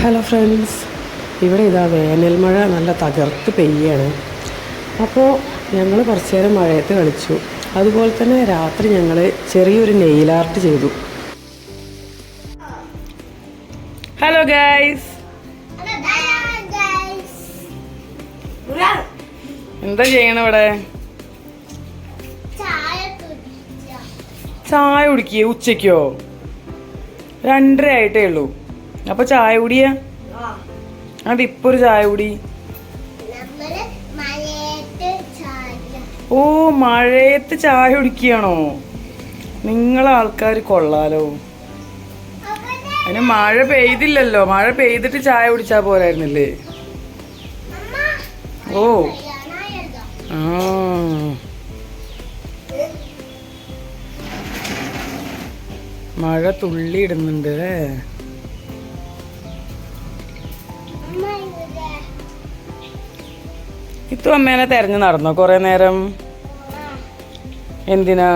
Hello friends, ഇവിടെ ഇതാ വേനൽ മഴ നല്ല തകർത്ത് പെയ്യാണ്. അപ്പോൾ ഞങ്ങൾ കുറച്ച് നേരം മഴയത്ത് കളിച്ചു. അതുപോലെ തന്നെ രാത്രി ഞങ്ങൾ ചെറിയൊരു നെയിൽ ആർട്ട് ചെയ്തു. ഹലോ ഗൈസ്, എന്താ ചെയ്യണം ഇവിടെ? ചായ കുടിക്കേ? ഉച്ചയ്ക്കോ? 2:30 ആയിട്ടേ ഉള്ളൂ. അപ്പൊ ചായ കുടിയാ? അതിപ്പോ ഒരു ചായ കുടി. ഓ, മഴയത്ത് ചായ കുടിക്കുകയാണോ? നിങ്ങളെ ആൾക്കാർ കൊള്ളാലോ. അതിന് മഴ പെയ്തില്ലല്ലോ. മഴ പെയ്തിട്ട് ചായ കുടിച്ചാ പോരായിരുന്നില്ലേ? ഓ ആ, മഴ തുള്ളി ഇടുന്നുണ്ട് അല്ലേ? ഇത്തു അമ്മേനെ തെരഞ്ഞു നടന്നോ കൊറേ നേരം? എന്തിനാ?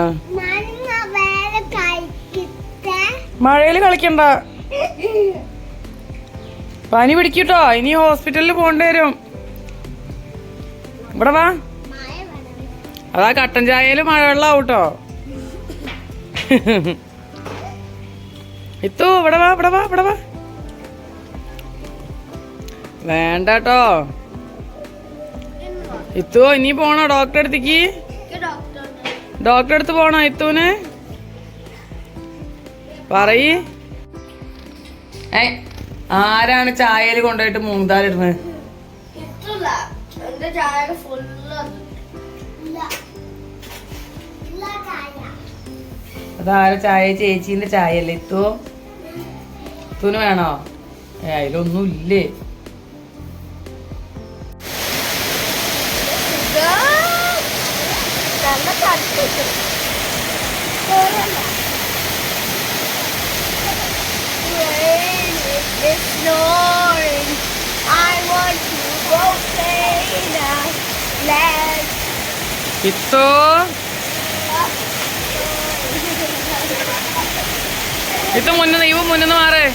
മഴയില് കളിക്കണ്ട, പനി പിടിക്കൂട്ടോ. ഇനി ഹോസ്പിറ്റലിൽ പോകേണ്ടി വരും. ഇവിടെ വാ. അതാ കട്ടൻ ചായയില് മഴവെള്ളാവൂട്ടോ. ഇത്തു ഇവിടെ വാ, ഇവിടെ വാ, ഇവിടെ വാ. വേണ്ടട്ടോ. ഇത്തു ഇനി പോണോ ഡോക്ടറെ അടുത്തേക്ക്? ഡോക്ടറെ അടുത്ത് പോണോ ഇത്തുവിന്? പറയ്. ആരാണ് ചായയിൽ കൊണ്ടുപോയിട്ട് മൂന്നാലിടുന്നത്? അതാരെ ചായ? ചേച്ചീന്റെ ചായയല്ലേ ഇത്തു? ഇത്തുവിന് വേണോ? അതിലൊന്നും ഇല്ലേ? ഇത്തോ ഇത് മുന്നിന്ന് മാറേ.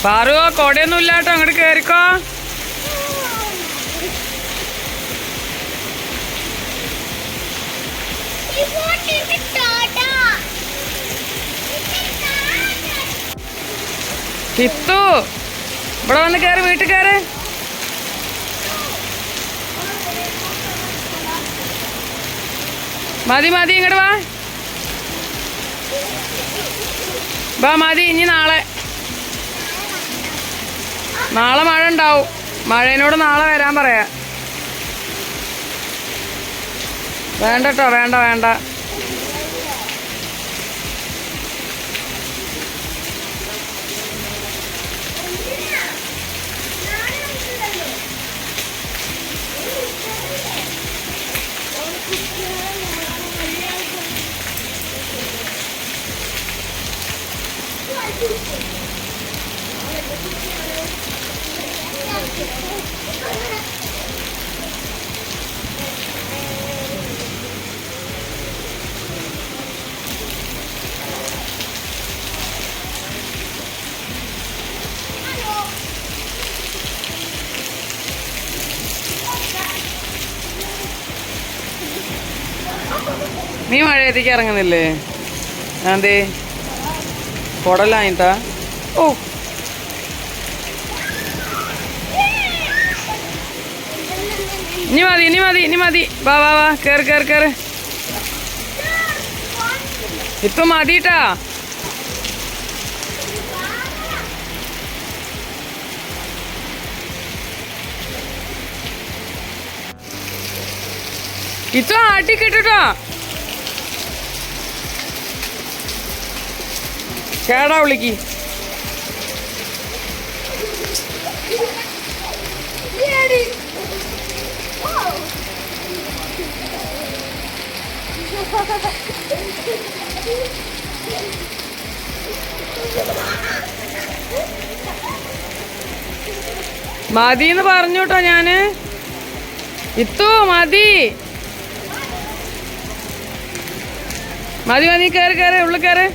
പാറു, കൊടയൊന്നും ഇല്ലാട്ടോ, അങ്ങോട്ട് കേറിക്കോ. കിത്തു ഇവിടെ വന്ന് കയറി, വീട്ടിൽ കയറി. മതി മതി, ഇങ്ങോട്ട് വാ. വാ മതി. ഇനി നാളെ മഴ ഉണ്ടാവും. മഴേനോട് നാളെ വരാൻ പറയാ. വേണ്ടട്ടോ, വേണ്ട വേണ്ട. നീ മഴയത്തേക്ക് ഇറങ്ങുന്നില്ലേ? അതെ, കുടലായിട്ടാ. ഓ ഇനി മതി ഇനി മതി ഇനി മതി. വാ വാ വാ കയറി കയറി കയറി. ഇപ്പൊ മതിട്ടാ. ഇത്തോ ആട്ടിക്കിട്ടോ. കേടാ വിളിക്ക്. മതിന്ന് പറഞ്ഞോട്ടോ ഞാന്. ഇത്തോ മതി മതി മതി. കയറി കയറി ഉള്ളിൽ കയറി.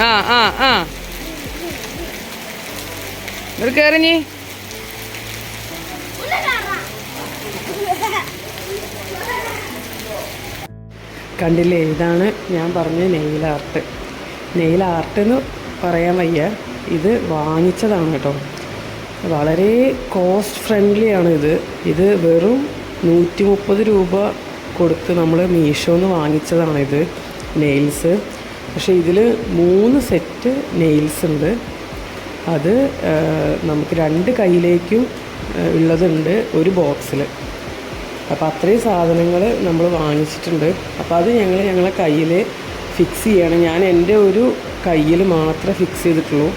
ആ ആ ആ ഇവിടെ കയറി നീ. കണ്ടില്ലേ, ഇതാണ് ഞാൻ പറഞ്ഞ നെയിൽ ആർട്ട്. നെയിൽ ആർട്ട് എന്ന് പറയാൻ വയ്യ, ഇത് വാങ്ങിച്ചതാണ് കേട്ടോ. വളരെ കോസ്റ്റ് ഫ്രണ്ട്ലി ആണ് ഇത്. ഇത് വെറും 130 രൂപ കൊടുത്ത് നമ്മൾ മീഷോന്ന് വാങ്ങിച്ചതാണിത് നെയിൽസ്. പക്ഷേ ഇതിൽ 3 സെറ്റ് നെയിൽസ് ഉണ്ട്. അത് നമുക്ക് 2 കൈയിലേക്കും ഉള്ളതുണ്ട് ഒരു ബോക്സിൽ. അപ്പോൾ അത്രയും സാധനങ്ങൾ നമ്മൾ വാങ്ങിച്ചിട്ടുണ്ട്. അപ്പോൾ അത് ഞങ്ങളെ കയ്യിൽ ഫിക്സ് ചെയ്യണം. ഞാൻ എൻ്റെ ഒരു കയ്യിൽ മാത്രമേ ഫിക്സ് ചെയ്തിട്ടുള്ളൂ.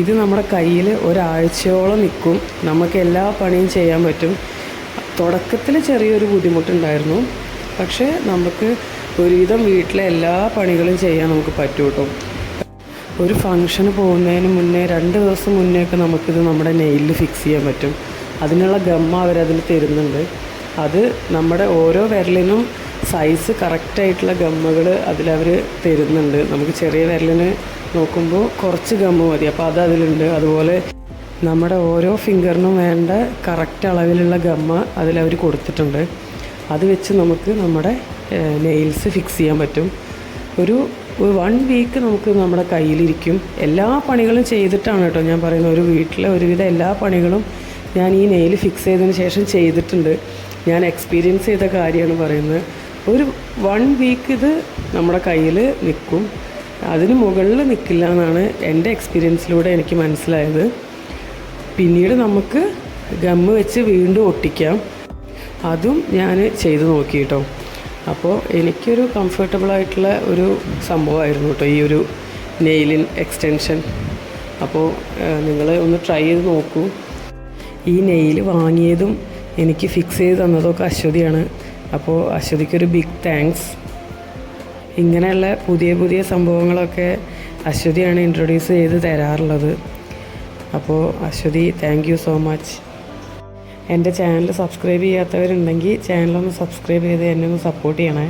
ഇത് നമ്മുടെ കയ്യിൽ ഒരാഴ്ചയോളം നിൽക്കും. നമുക്ക് എല്ലാ പണിയും ചെയ്യാൻ പറ്റും. തുടക്കത്തിൽ ചെറിയൊരു ബുദ്ധിമുട്ടുണ്ടായിരുന്നു, പക്ഷേ നമുക്ക് ഒരുവിധം വീട്ടിലെ എല്ലാ പണികളും ചെയ്യാൻ നമുക്ക് പറ്റും കേട്ടോ. ഒരു ഫങ്ഷന് പോകുന്നതിന് മുന്നേ 2 ദിവസം മുന്നേയൊക്കെ നമുക്കിത് നമ്മുടെ നെയിലിൽ ഫിക്സ് ചെയ്യാൻ പറ്റും. അതിനുള്ള ഗമ്മ അവരതിൽ തരുന്നുണ്ട്. അത് നമ്മുടെ ഓരോ വിരലിനും സൈസ് കറക്റ്റായിട്ടുള്ള ഗമ്മകൾ അതിലവർ തരുന്നുണ്ട്. നമുക്ക് ചെറിയ വിരലിന് നോക്കുമ്പോൾ കുറച്ച് ഗമ്മ മതി, അപ്പോൾ അത് അതിലുണ്ട്. അതുപോലെ നമ്മുടെ ഓരോ ഫിംഗറിനും വേണ്ട കറക്റ്റ് അളവിലുള്ള ഗമ്മ അതിലവർ കൊടുത്തിട്ടുണ്ട്. അത് വെച്ച് നമുക്ക് നമ്മുടെ നെയിൽസ് ഫിക്സ് ചെയ്യാൻ പറ്റും. ഒരു 1 വീക്ക് നമുക്ക് നമ്മുടെ കയ്യിലിരിക്കും. എല്ലാ പണികളും ചെയ്തിട്ടാണ് കേട്ടോ ഞാൻ പറയുന്നത്. ഒരു വീട്ടിലെ ഒരുവിധം എല്ലാ പണികളും ഞാൻ ഈ നെയിൽ ഫിക്സ് ചെയ്തതിന് ശേഷം ചെയ്തിട്ടുണ്ട്. ഞാൻ എക്സ്പീരിയൻസ് ചെയ്ത കാര്യമാണ് പറയുന്നത്. ഒരു 1 വീക്ക് ഇത് നമ്മുടെ കയ്യിൽ നിൽക്കും. അതിന് മുകളിൽ നിൽക്കില്ല എന്നാണ് എൻ്റെ എക്സ്പീരിയൻസിലൂടെ എനിക്ക് മനസ്സിലായത്. പിന്നീട് നമുക്ക് ഗമ്മ് വെച്ച് വീണ്ടും ഒട്ടിക്കാം. അതും ഞാൻ ചെയ്ത് നോക്കി കേട്ടോ. അപ്പോൾ എനിക്കൊരു കംഫർട്ടബിളായിട്ടുള്ള ഒരു സംഭവമായിരുന്നു കേട്ടോ ഈ ഒരു നെയിലിൻ എക്സ്റ്റൻഷൻ. അപ്പോൾ നിങ്ങൾ ഒന്ന് ട്രൈ ചെയ്ത് നോക്കൂ. ഈ നെയിൽ വാങ്ങിയതും എനിക്ക് ഫിക്സ് ചെയ്ത് തന്നതൊക്കെ അശ്വതിയാണ്. അപ്പോൾ അശ്വതിക്കൊരു ബിഗ് താങ്ക്സ്. ഇങ്ങനെയുള്ള പുതിയ പുതിയ സംഭവങ്ങളൊക്കെ അശ്വതിയാണ് ഇൻട്രൊഡ്യൂസ് ചെയ്ത് തരാറുള്ളത്. അപ്പോൾ Ashwathi, thank you so much. എൻ്റെ ചാനൽ സബ്സ്ക്രൈബ് ചെയ്യാത്തവരുണ്ടെങ്കിൽ ചാനലൊന്ന് സബ്സ്ക്രൈബ് ചെയ്ത് എന്നെ ഒന്ന് സപ്പോർട്ട് ചെയ്യണേ.